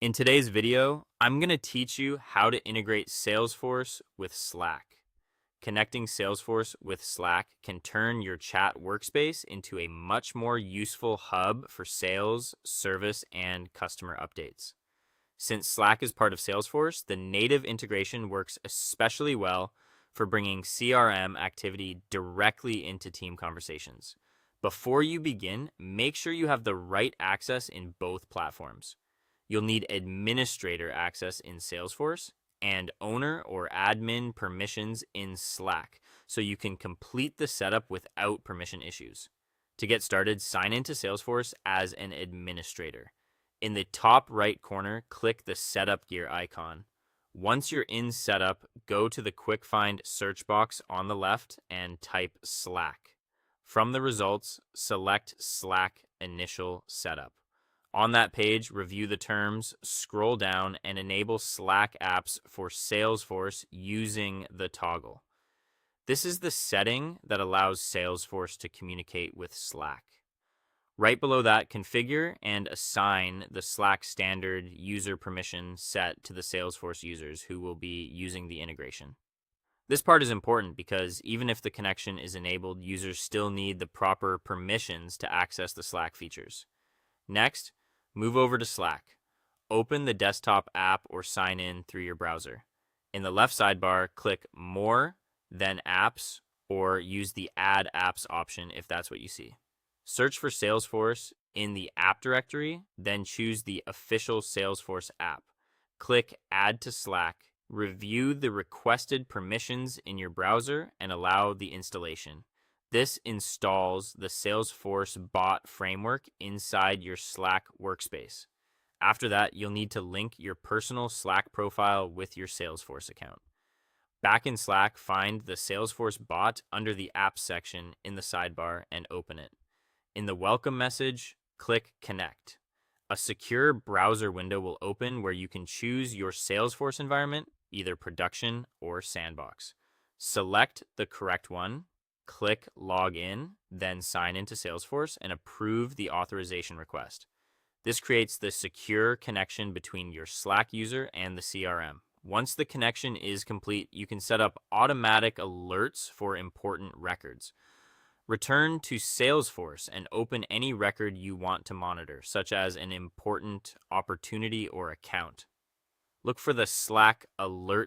In today's video, I'm going to teach you how to integrate Salesforce with Slack. Connecting Salesforce with Slack can turn your chat workspace into a much more useful hub for sales, service, and customer updates. Since Slack is part of Salesforce, the native integration works especially well for bringing CRM activity directly into team conversations. Before you begin, make sure you have the right access in both platforms. You'll need administrator access in Salesforce and owner or admin permissions in Slack so you can complete the setup without permission issues. To get started, sign into Salesforce as an administrator. In the top right corner, click the Setup Gear icon. Once you're in Setup, go to the Quick Find search box on the left and type Slack. From the results, select Slack Initial Setup. On that page, review the terms, scroll down, and enable Slack apps for Salesforce using the toggle. This is the setting that allows Salesforce to communicate with Slack. Right below that, configure and assign the Slack standard user permission set to the Salesforce users who will be using the integration. This part is important because even if the connection is enabled, users still need the proper permissions to access the Slack features. Next, move over to Slack. Open the desktop app or sign in through your browser. In the left sidebar, click More, then Apps, or use the Add Apps option if that's what you see. Search for Salesforce in the app directory, then choose the official Salesforce app. Click Add to Slack. Review the requested permissions in your browser and allow the installation. This installs the Salesforce bot framework inside your Slack workspace. After that, you'll need to link your personal Slack profile with your Salesforce account. Back in Slack, find the Salesforce bot under the Apps section in the sidebar and open it. In the welcome message, click Connect. A secure browser window will open where you can choose your Salesforce environment, either production or sandbox. Select the correct one, click Log In, then sign into Salesforce and approve the authorization request. This creates the secure connection between your Slack user and the CRM. Once the connection is complete, you can set up automatic alerts for important records. Return to Salesforce and open any record you want to monitor, such as an important opportunity or account. Look for the Slack alert